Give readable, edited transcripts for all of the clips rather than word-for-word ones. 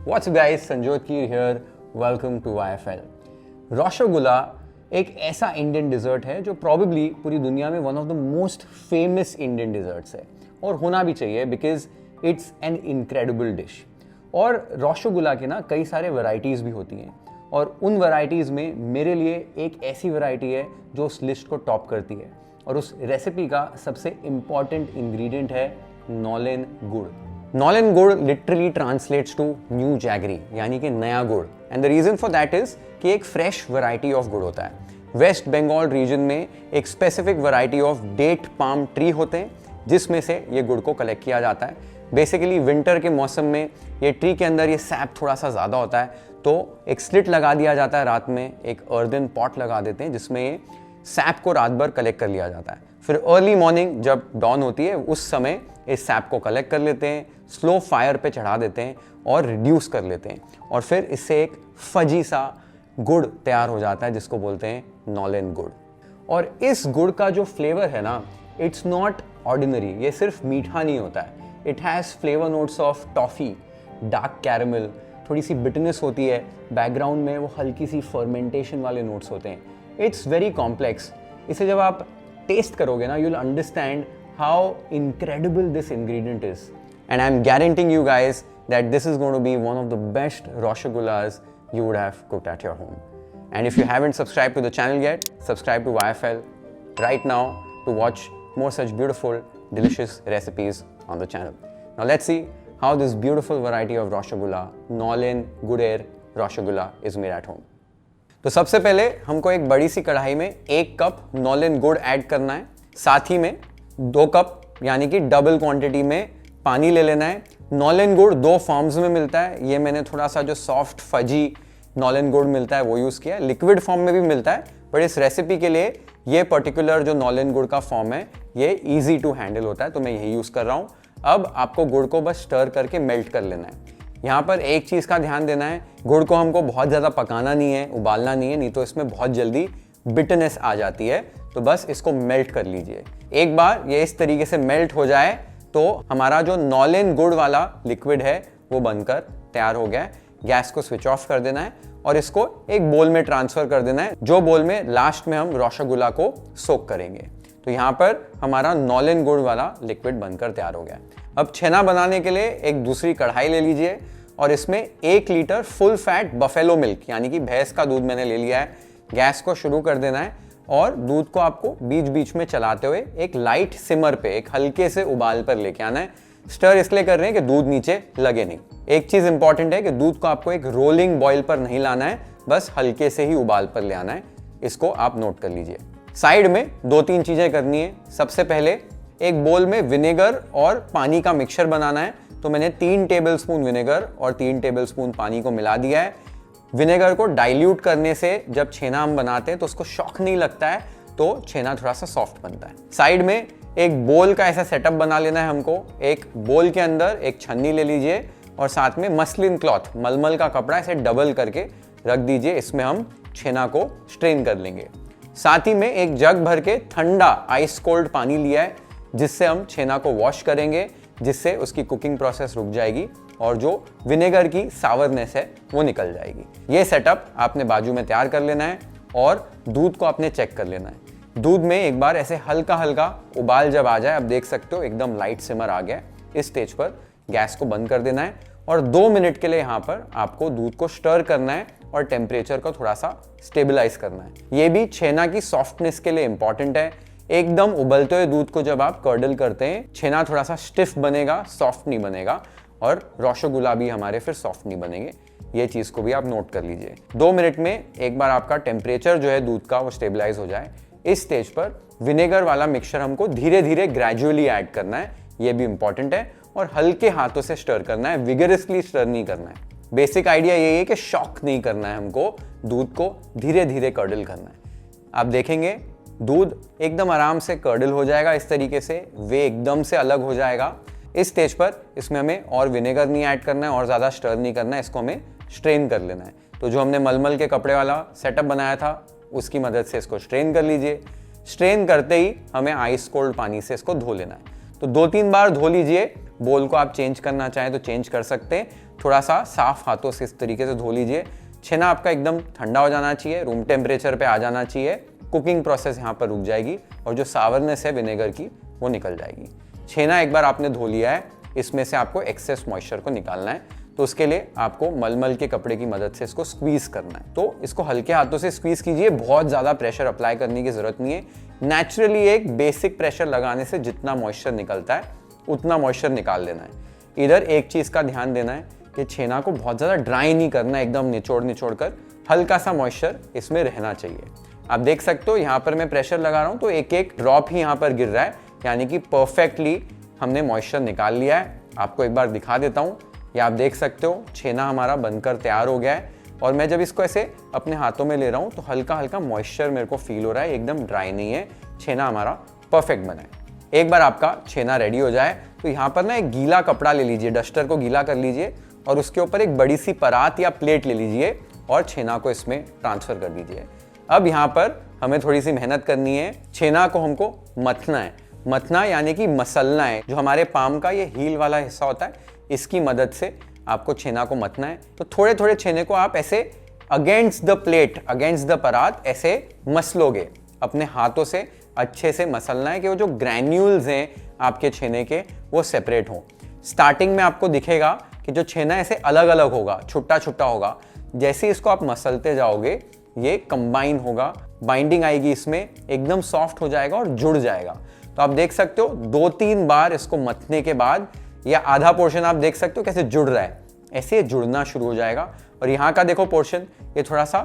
What's up guys, Sanjot Keer here. Welcome to YFL. Rasgulla एक ऐसा Indian dessert है जो प्रॉबेबली पूरी दुनिया में one of the most famous Indian desserts है और होना भी चाहिए because it's an incredible dish. और रसगुल्ला के ना कई सारे वैरायटीज़ भी होती हैं और उन वैरायटीज़ में मेरे लिए एक ऐसी वैरायटी है जो उस लिस्ट को टॉप करती है और उस रेसिपी का सबसे इम्पॉर्टेंट इंग्रेडिएंट है nolen gur. Nolen gur literally translates to new jaggery यानी कि नया गुड़ and the reason for that is कि एक फ्रेश वैरायटी ऑफ गुड़ होता है। वेस्ट बंगाल रीजन में एक specific variety of date palm tree होते हैं जिसमें से ये गुड़ को कलेक्ट किया जाता है। बेसिकली विंटर के मौसम में ये ट्री के अंदर ये सैप थोड़ा सा ज़्यादा होता है तो एक स्लिट लगा दिया जाता है, रात में एक अर्दन पॉट लगा देते हैं जिसमें ये सैप को रात भर कलेक्ट कर लिया जाता है। फिर अर्ली मॉर्निंग जब डॉन होती है उस समय इस सैप को कलेक्ट कर लेते हैं, स्लो फायर पे चढ़ा देते हैं और रिड्यूस कर लेते हैं और फिर इससे एक फजी सा गुड़ तैयार हो जाता है जिसको बोलते हैं नॉलेन गुड़। और इस गुड़ का जो फ्लेवर है ना, इट्स नॉट ऑर्डिनरी। ये सिर्फ मीठा नहीं होता है, it has flavour notes of toffee, dark caramel, थोड़ी सी बिटरनेस होती है, बैकग्राउंड में वो हल्की सी फर्मेंटेशन वाले नोट्स होते हैं। It's very complex. इसे जब आप टेस्ट करोगे ना, you will understand how incredible this ingredient is, and I'm guaranteeing you guys that this is going to be one of the best rasagullas you would have cooked at your home. And if you haven't subscribed to the channel yet, subscribe to YFL right now to watch more such beautiful delicious recipes on the channel. Now let's see how this beautiful variety of rasgulla, Nolen Guder rasgulla, is made at home. तो सबसे पहले हमको एक बड़ी सी कढ़ाई में 1 cup nolen गुड़ add करना है, साथ ही में 2 कप यानी कि डबल क्वांटिटी में पानी ले लेना है। नॉलेन गुड़ 2 फॉर्म्स में मिलता है। ये मैंने थोड़ा सा जो सॉफ्ट फजी नॉलेन गुड़ मिलता है वो यूज़ किया है, लिक्विड फॉर्म में भी मिलता है बट इस रेसिपी के लिए ये पर्टिकुलर जो नॉलेन गुड़ का फॉर्म है ये ईजी टू हैंडल होता है तो मैं यही यूज़ कर रहा हूँ। अब आपको गुड़ को बस स्टर करके मेल्ट कर लेना है। यहाँ पर एक चीज़ का ध्यान देना है, गुड़ को हमको बहुत ज़्यादा पकाना नहीं है, उबालना नहीं है, नहीं तो इसमें बहुत जल्दी बिटरनेस आ जाती है। तो बस इसको मेल्ट कर लीजिए। एक बार ये इस तरीके से मेल्ट हो जाए तो हमारा जो नॉलेन गुड़ वाला लिक्विड है वो बनकर तैयार हो गया है। गैस को स्विच ऑफ कर देना है और इसको एक बोल में ट्रांसफर कर देना है, जो बोल में लास्ट में हम रसगुल्ला को सोक करेंगे। तो यहाँ पर हमारा नॉलेन गुड़ वाला लिक्विड बनकर तैयार हो गया है। अब छेना बनाने के लिए एक दूसरी कढ़ाई ले लीजिए और इसमें 1 litre full fat buffalo milk यानी कि भैंस का दूध मैंने ले लिया है। गैस को शुरू कर देना है और दूध को आपको बीच बीच में चलाते हुए एक लाइट सिमर पे, एक हल्के से उबाल पर लेके आना है। स्टर इसलिए कर रहे हैं कि दूध नीचे लगे नहीं। एक चीज इंपॉर्टेंट है कि दूध को आपको एक रोलिंग बॉईल पर नहीं लाना है, बस हल्के से ही उबाल पर ले आना है। इसको आप नोट कर लीजिए। साइड में 2-3 चीजें करनी है। सबसे पहले एक बोल में विनेगर और पानी का मिक्सचर बनाना है। तो मैंने 3 टेबलस्पून विनेगर और 3 टेबलस्पून पानी को मिला दिया है। विनेगर को डाइल्यूट करने से जब छेना हम बनाते हैं तो उसको शॉक नहीं लगता है, तो छेना थोड़ा सा सॉफ्ट बनता है। साइड में एक बोल का ऐसा सेटअप बना लेना है हमको। एक बोल के अंदर एक छन्नी ले लीजिए और साथ में मसलिन क्लॉथ, मलमल का कपड़ा ऐसे डबल करके रख दीजिए। इसमें हम छेना को स्ट्रेन कर लेंगे। साथ ही में एक जग भर के ठंडा आइस कोल्ड पानी लिया है जिससे हम छेना को वॉश करेंगे, जिससे उसकी कुकिंग प्रोसेस रुक जाएगी और जो विनेगर की सावरनेस है वो निकल जाएगी। ये सेटअप आपने बाजू में तैयार कर लेना है और दूध को आपने चेक कर लेना है। दूध में एक बार ऐसे हल्का हल्का उबाल जब आ जाए, आप देख सकते हो एकदम लाइट सिमर आ गया। इस स्टेज पर गैस को बंद कर देना है और 2 मिनट के लिए यहाँ पर आपको दूध को स्टर करना है और टेम्परेचर को थोड़ा सा स्टेबलाइज करना है। ये भी छेना की सॉफ्टनेस के लिए इंपॉर्टेंट है। एकदम उबलते हुए दूध को जब आप कर्डल करते हैं, छेना थोड़ा सा स्टिफ बनेगा, सॉफ्ट नहीं बनेगा और रसगुल्ला भी हमारे फिर सॉफ्ट नहीं बनेंगे। ये चीज़ को भी आप नोट कर लीजिए। 2 मिनट में एक बार आपका टेम्परेचर जो है दूध का वो स्टेबलाइज हो जाए, इस स्टेज पर विनेगर वाला मिक्सचर हमको धीरे धीरे ग्रेजुअली ऐड करना है। ये भी इंपॉर्टेंट है और हल्के हाथों से स्टर करना है, विगरसली स्टर नहीं करना है। बेसिक आइडिया यही है कि शॉक नहीं करना है हमको, दूध को धीरे धीरे कर्डल करना है। आप देखेंगे दूध एकदम आराम से कर्डल हो जाएगा। इस तरीके से वे एकदम से अलग हो जाएगा। इस स्टेज पर इसमें हमें और विनेगर नहीं ऐड करना है और ज़्यादा स्टर नहीं करना है, इसको हमें स्ट्रेन कर लेना है। तो जो हमने मलमल के कपड़े वाला सेटअप बनाया था उसकी मदद से इसको स्ट्रेन कर लीजिए। स्ट्रेन करते ही हमें आइस कोल्ड पानी से इसको धो लेना है। तो 2-3 बार धो लीजिए बोल को आप चेंज करना चाहें तो चेंज कर सकते हैं। थोड़ा सा साफ हाथों से इस तरीके से धो लीजिए। छेना आपका एकदम ठंडा हो जाना चाहिए, रूम टेम्परेचर पे आ जाना चाहिए। कुकिंग प्रोसेस यहाँ पर रुक जाएगी और जो सावरनेस है विनेगर की वो निकल जाएगी। छेना एक बार आपने धो लिया है, इसमें से आपको एक्सेस मॉइस्चर को निकालना है, तो उसके लिए आपको मलमल के कपड़े की मदद से इसको स्क्वीज करना है। तो इसको हल्के हाथों से स्क्वीज कीजिए, बहुत ज़्यादा प्रेशर अप्लाई करने की ज़रूरत नहीं है। नेचुरली एक बेसिक प्रेशर लगाने से जितना मॉइस्चर निकलता है उतना मॉइस्चर निकाल लेना है। इधर एक चीज़ का ध्यान देना है कि छेना को बहुत ज़्यादा ड्राई नहीं करना है, एकदम निचोड़ कर, हल्का सा मॉइस्चर इसमें रहना चाहिए। आप देख सकते हो यहाँ पर मैं प्रेशर लगा रहा हूँ तो एक एक ड्रॉप ही यहाँ पर गिर रहा है, यानी कि परफेक्टली हमने मॉइस्चर निकाल लिया है। आपको एक बार दिखा देता हूँ, ये आप देख सकते हो छेना हमारा बनकर तैयार हो गया है। और मैं जब इसको ऐसे अपने हाथों में ले रहा हूँ तो हल्का हल्का मॉइस्चर मेरे को फील हो रहा है, एकदम ड्राई नहीं है। छेना हमारा परफेक्ट बना है। एक बार आपका छेना रेडी हो जाए तो यहाँ पर ना एक गीला कपड़ा ले लीजिए, डस्टर को गीला कर लीजिए और उसके ऊपर एक बड़ी सी परात या प्लेट ले लीजिए और छेना को इसमें ट्रांसफर कर दीजिए। अब यहाँ पर हमें थोड़ी सी मेहनत करनी है। छेना को हमको मथना है, मथना यानी कि मसलना है। जो हमारे पाम का ये हील वाला हिस्सा होता है, इसकी मदद से आपको छेना को मथना है। तो थोड़े थोड़े छेने को आप ऐसे against the plate, against the परात ऐसे मसलोगे, अपने हाथों से अच्छे से मसलना है कि वो जो ग्रैन्यूल्स हैं आपके छेने के वो सेपरेट हों। स्टार्टिंग में आपको दिखेगा कि जो छेना ऐसे अलग अलग होगा, छुट्टा छुट्टा होगा। जैसे इसको आप मसलते जाओगे ये कंबाइन होगा, बाइंडिंग आएगी इसमें, एकदम सॉफ्ट हो जाएगा और जुड़ जाएगा। तो आप देख सकते हो 2-3 बार इसको मथने के बाद या आधा पोर्शन आप देख सकते हो कैसे जुड़ रहा है, ऐसे जुड़ना शुरू हो जाएगा। और यहाँ का देखो पोर्शन, ये थोड़ा सा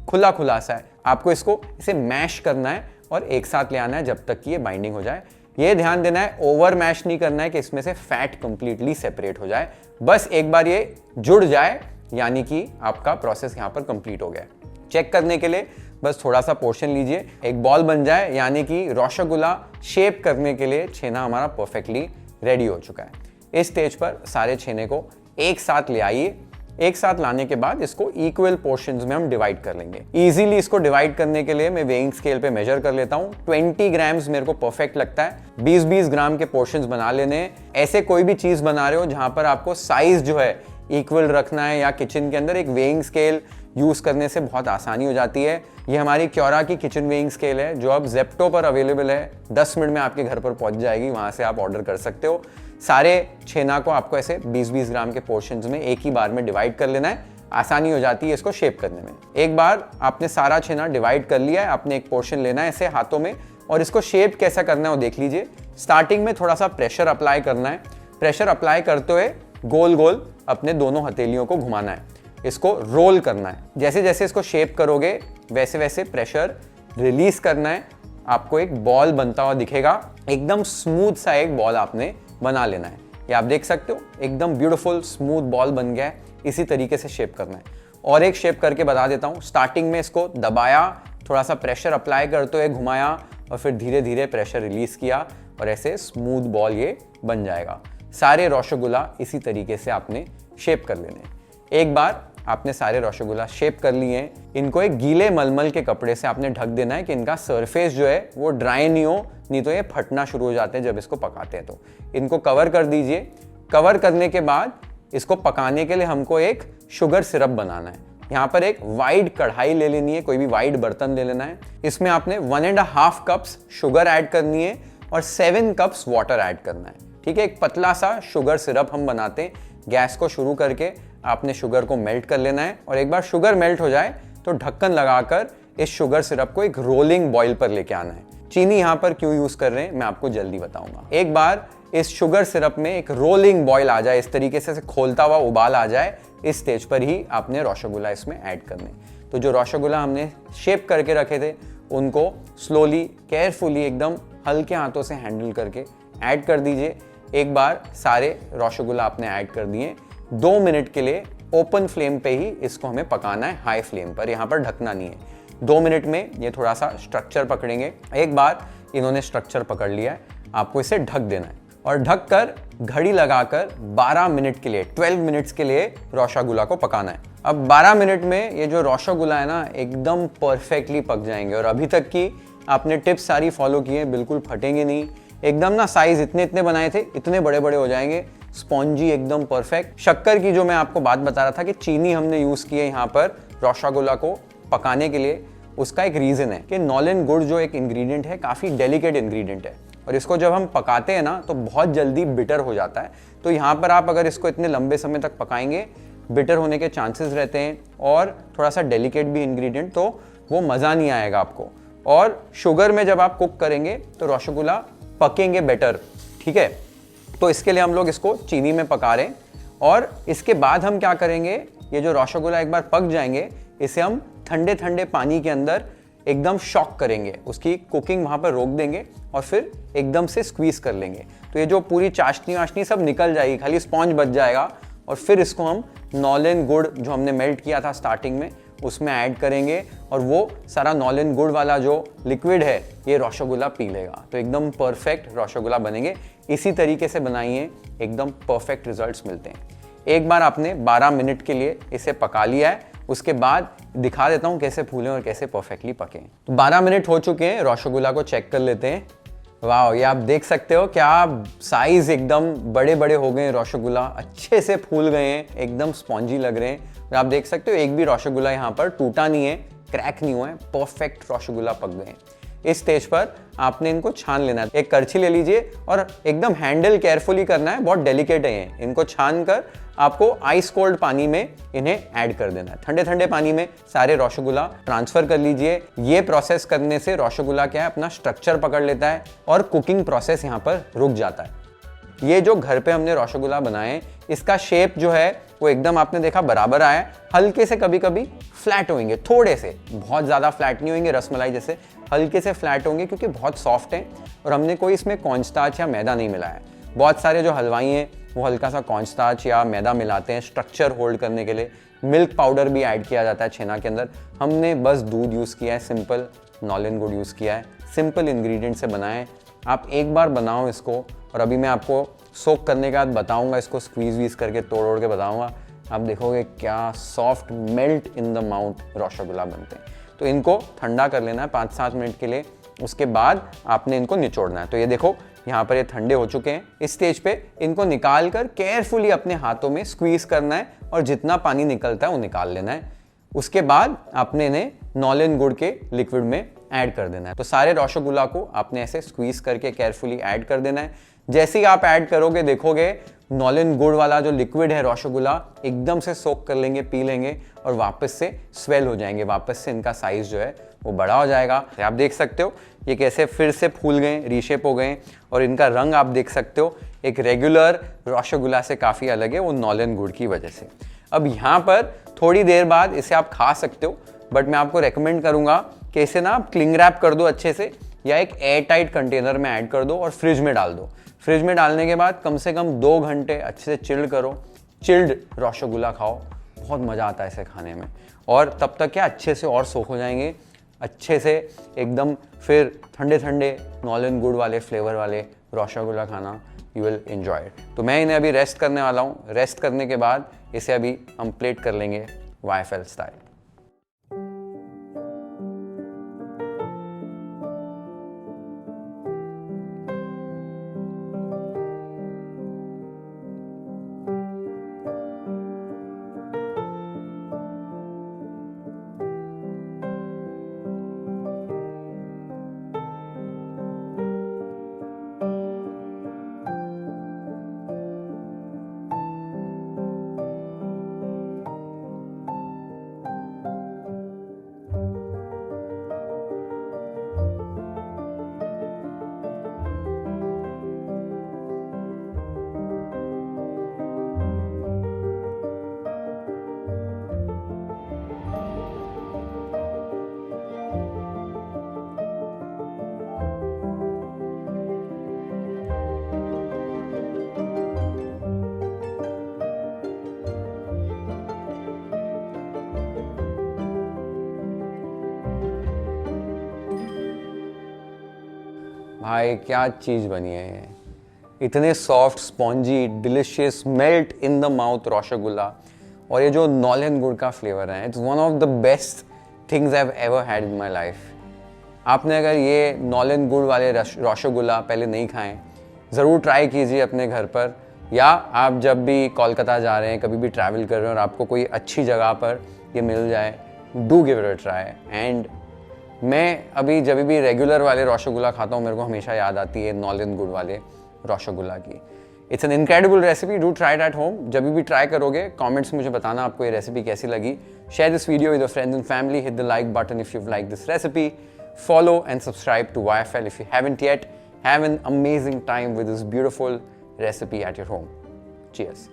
खुला खुला सा है। आपको इसको इसे मैश करना है और एक साथ ले आना है जब तक कि ये बाइंडिंग हो जाए। ये ध्यान देना है ओवर मैश नहीं करना है कि इसमें से फैट कंप्लीटली सेपरेट हो जाए। बस एक बार ये जुड़ जाए यानी कि आपका प्रोसेस यहाँ पर कंप्लीट हो गया। चेक करने के लिए बस थोड़ा सा पोर्शन लीजिए, एक बॉल बन जाए यानी कि रसगुल्ला शेप करने के लिए छेना हमारा परफेक्टली रेडी हो चुका है। इस स्टेज पर सारे छेने को एक साथ ले आइए। एक साथ लाने के बाद इसको इक्वल पोर्शंस में हम डिवाइड कर लेंगे। इजीली इसको डिवाइड करने के लिए मैं वेइंग स्केल पे मेजर कर लेता हूँ। 20 ग्राम्स मेरे को परफेक्ट लगता है। 20-20 ग्राम के पोर्शंस बना लेने हैं। ऐसे कोई भी चीज बना रहे हो जहां पर आपको साइज जो है इक्वल रखना है या किचन के अंदर एक वेइंग स्केल यूज करने से बहुत आसानी हो जाती है। ये हमारी क्योरा की किचन वेइंग स्केल है जो अब जेप्टो पर अवेलेबल है। 10 मिनट में आपके घर पर पहुंच जाएगी, वहां से आप ऑर्डर कर सकते हो। सारे छेना को आपको ऐसे 20-20 ग्राम के पोर्शंस में एक ही बार में डिवाइड कर लेना है, आसानी हो जाती है इसको शेप करने में। एक बार आपने सारा छेना डिवाइड कर लिया है, आपने एक पोर्शन लेना है ऐसे हाथों में और इसको शेप कैसा करना है वो देख लीजिए। स्टार्टिंग में थोड़ा सा प्रेशर अप्लाई करना है। प्रेशर अप्लाई करते हुए गोल गोल अपने दोनों हथेलियों को घुमाना है, इसको रोल करना है। जैसे जैसे इसको शेप करोगे वैसे वैसे प्रेशर रिलीज करना है। आपको एक बॉल बनता हुआ दिखेगा, एकदम स्मूथ सा एक बॉल आपने बना लेना है। ये आप देख सकते हो एकदम ब्यूटीफुल स्मूथ बॉल बन गया है। इसी तरीके से शेप करना है। और एक शेप करके बता देता हूँ। स्टार्टिंग में इसको दबाया, थोड़ा सा प्रेशर अप्लाई करते हुए घुमाया और फिर धीरे धीरे प्रेशर रिलीज किया और ऐसे स्मूथ बॉल ये बन जाएगा। सारे रसगुल्ला इसी तरीके से आपने शेप कर लेने। एक बार आपने सारे रसगुल्ला शेप कर लिए हैं, इनको एक गीले मलमल के कपड़े से आपने ढक देना है कि इनका सरफेस जो है वो ड्राई नहीं हो, नहीं तो ये फटना शुरू हो जाते हैं जब इसको पकाते हैं। तो इनको कवर कर दीजिए। कवर करने के बाद इसको पकाने के लिए हमको एक शुगर सिरप बनाना है। यहाँ पर एक वाइड कढ़ाई ले लेनी है, कोई भी वाइड बर्तन ले लेना है। इसमें आपने 1.5 कप्स शुगर ऐड करनी है और 7 कप्स वाटर ऐड करना है। ठीक है, एक पतला सा शुगर सिरप हम बनाते हैं। गैस को शुरू करके आपने शुगर को मेल्ट कर लेना है और एक बार शुगर मेल्ट हो जाए तो ढक्कन लगाकर इस शुगर सिरप को एक रोलिंग बॉईल पर लेके आना है। चीनी यहाँ पर क्यों यूज कर रहे हैं मैं आपको जल्दी बताऊंगा। एक बार इस शुगर सिरप में एक रोलिंग बॉईल आ जाए, इस तरीके से खोलता हुआ उबाल आ जाए, इस स्टेज पर ही आपने रसगुल्ला इसमें ऐड करने। तो जो रसगुल्ला हमने शेप करके रखे थे उनको स्लोली केयरफुली एकदम हल्के हाथों से हैंडल करके ऐड कर दीजिए। एक बार सारे रसगुल्ला आपने ऐड कर दिए। 2 मिनट के लिए ओपन फ्लेम पे ही इसको हमें पकाना है, हाई फ्लेम पर, यहाँ पर ढकना नहीं है। 2 मिनट में ये थोड़ा सा स्ट्रक्चर पकड़ेंगे। एक बार इन्होंने स्ट्रक्चर पकड़ लिया है, आपको इसे ढक देना है और ढककर घड़ी लगाकर 12 मिनट के लिए 12 मिनट्स के लिए रसगुल्ला को पकाना है। अब 12 मिनट में ये जो रसगुल्ला है ना एकदम परफेक्टली पक जाएंगे और अभी तक की आपने टिप्स सारी फॉलो की है, बिल्कुल फटेंगे नहीं, एकदम ना साइज इतने इतने बनाए थे, इतने बड़े बड़े हो जाएंगे, स्पॉन्जी एकदम परफेक्ट। शक्कर की जो मैं आपको बात बता रहा था कि चीनी हमने यूज़ की है यहाँ पर रसगुल्ला को पकाने के लिए, उसका एक रीज़न है कि नॉलेन गुड़ जो एक इंग्रेडिएंट है काफ़ी डेलिकेट इंग्रेडिएंट है और इसको जब हम पकाते हैं ना तो बहुत जल्दी बिटर हो जाता है। तो यहाँ पर आप अगर इसको इतने लंबे समय तक पकाएंगे बिटर होने के चांसेस रहते हैं और थोड़ा सा डेलिकेट भी इंग्रेडिएंट, तो वो मज़ा नहीं आएगा आपको। और शुगर में जब आप कुक करेंगे तो रसगुल्ला पकेंगे बेटर, ठीक है। तो इसके लिए हम लोग इसको चीनी में पका रहे हैं और इसके बाद हम क्या करेंगे, ये जो रसगुल्ला एक बार पक जाएंगे इसे हम ठंडे ठंडे पानी के अंदर एकदम शॉक करेंगे, उसकी कुकिंग वहाँ पर रोक देंगे और फिर एकदम से स्क्वीज कर लेंगे। तो ये जो पूरी चाशनी वाशनी सब निकल जाएगी, खाली स्पॉन्ज बच जाएगा और फिर इसको हम नॉलेन गुड़ जो हमने मेल्ट किया था स्टार्टिंग में उसमें ऐड करेंगे और वो सारा नॉलेन गुड़ वाला जो लिक्विड है ये रसगुल्ला पी लेगा। तो एकदम परफेक्ट रसगुल्ला बनेंगे। इसी तरीके से बनाइए, एकदम परफेक्ट रिजल्ट्स मिलते हैं। एक बार आपने 12 मिनट के लिए इसे पका लिया है, उसके बाद दिखा देता हूँ कैसे फूलें और कैसे परफेक्टली पके। तो 12 मिनट हो चुके हैं, रसगुल्ला को चेक कर लेते हैं। वाह, ये आप देख सकते हो क्या साइज एकदम बड़े बड़े हो गए हैं, रसगुल्ला अच्छे से फूल गए हैं, एकदम स्पॉन्जी लग रहे हैं। और आप देख सकते हो एक भी रसगुल्ला यहाँ पर टूटा नहीं है, क्रैक नहीं हुआ है, परफेक्ट रसगुल्ला पक गए हैं। इस स्टेज पर आपने इनको छान लेना है। एक करछी ले लीजिए और एकदम हैंडल केयरफुली करना है, बहुत डेलिकेट है ये। इनको छान कर आपको आइस कोल्ड पानी में इन्हें ऐड कर देना है। ठंडे ठंडे पानी में सारे रसगुल्ला ट्रांसफर कर लीजिए। ये प्रोसेस करने से रसगुल्ला क्या है, अपना स्ट्रक्चर पकड़ लेता है और कुकिंग प्रोसेस यहाँ पर रुक जाता है। ये जो घर पे हमने रसगुल्ला बनाए, इसका शेप जो है वो एकदम आपने देखा बराबर आया है। हल्के से कभी कभी फ्लैट होंगे, थोड़े से, बहुत ज़्यादा फ्लैट नहीं होंगे रसमलाई जैसे, हल्के से फ्लैट होंगे क्योंकि बहुत सॉफ्ट हैं और हमने कोई इसमें कॉर्नस्टार्च या मैदा नहीं मिलाया है। बहुत सारे जो हलवाई हैं वो हल्का सा कॉर्नस्टार्च या मैदा मिलाते हैं स्ट्रक्चर होल्ड करने के लिए। मिल्क पाउडर भी ऐड किया जाता है छेना के अंदर। हमने बस दूध यूज़ किया है, सिंपल नॉलेन गुड़ यूज़ किया है, सिंपल इंग्रेडिएंट से बनाएं। आप एक बार बनाओ इसको और अभी मैं आपको सोक करने के बाद बताऊंगा, इसको स्क्वीज वीज करके तोड़ के बताऊंगा। आप देखोगे क्या soft melt in the mouth rasgulla बनते हैं। तो इनको ठंडा कर लेना है 5-7 मिनट के लिए, उसके बाद आपने इनको निचोड़ना है। तो ये देखो यहाँ पर ये ठंडे हो चुके हैं। इस स्टेज पे इनको निकाल कर केयरफुली अपने हाथों में स्क्वीज करना है और जितना पानी निकलता है वो निकाल लेना है। उसके बाद आपने इन्हें नॉलेन गुड़ के लिक्विड में ऐड कर देना है। तो सारे रसगुल्ला को आपने ऐसे स्क्वीज करके केयरफुली ऐड कर देना है। जैसे ही आप ऐड करोगे देखोगे नॉलेन गुड़ वाला जो लिक्विड है रसगुल्ला एकदम से सोक कर लेंगे, पी लेंगे और वापस से स्वेल हो जाएंगे, वापस से इनका साइज जो है वो बड़ा हो जाएगा। आप देख सकते हो ये कैसे फिर से फूल गए, रीशेप हो गए और इनका रंग आप देख सकते हो एक रेगुलर रसगुल्ला से काफ़ी अलग है, वो नॉलेन गुड़ की वजह से। अब यहाँ पर थोड़ी देर बाद इसे आप खा सकते हो, बट मैं आपको रेकमेंड करूँगा कि इसे ना आप क्लिंग रैप कर दो अच्छे से या एक एयर टाइट कंटेनर में ऐड कर दो और फ्रिज में डाल दो। फ्रिज में डालने के बाद कम से कम 2 घंटे अच्छे से चिल्ड करो, चिल्ड रसगुल्ला खाओ, बहुत मज़ा आता है इसे खाने में। और तब तक क्या अच्छे से और सोख हो जाएंगे अच्छे से एकदम, फिर ठंडे ठंडे नॉलेन गुड़ वाले फ्लेवर वाले रसगुल्ला खाना यू विल एंजॉय इट। तो मैं इन्हें अभी रेस्ट करने वाला हूँ। रेस्ट करने के बाद इसे अभी हम प्लेट कर लेंगे YFL स्टाइल। भाई क्या चीज़ बनी है ये, इतने soft spongy delicious melt in the mouth rasgulla. और ये जो नॉलेन गुड़ का फ्लेवर है, it's one of the best things I have ever had in my life. आपने अगर ये नॉलेन गुड़ वाले रसगुल्ला पहले नहीं खाएं, ज़रूर ट्राई कीजिए अपने घर पर, या आप जब भी कोलकाता जा रहे हैं, कभी भी ट्रैवल कर रहे हैं और आपको कोई अच्छी जगह पर ये मिल जाए, do give it a try. And मैं अभी जब भी रेगुलर वाले रसगुल्ला खाता हूँ, मेरे को हमेशा याद आती है नॉलेन गुड़ वाले रसगुल्ला की। It's an incredible recipe, do try it at home. जब भी ट्राई करोगे कमेंट्स में मुझे बताना आपको ये रेसिपी कैसी लगी। Share this video with your friends and family, hit the like button if you like this recipe, follow and subscribe to YFL if you haven't yet. Have an amazing time with this beautiful recipe at your home. Cheers.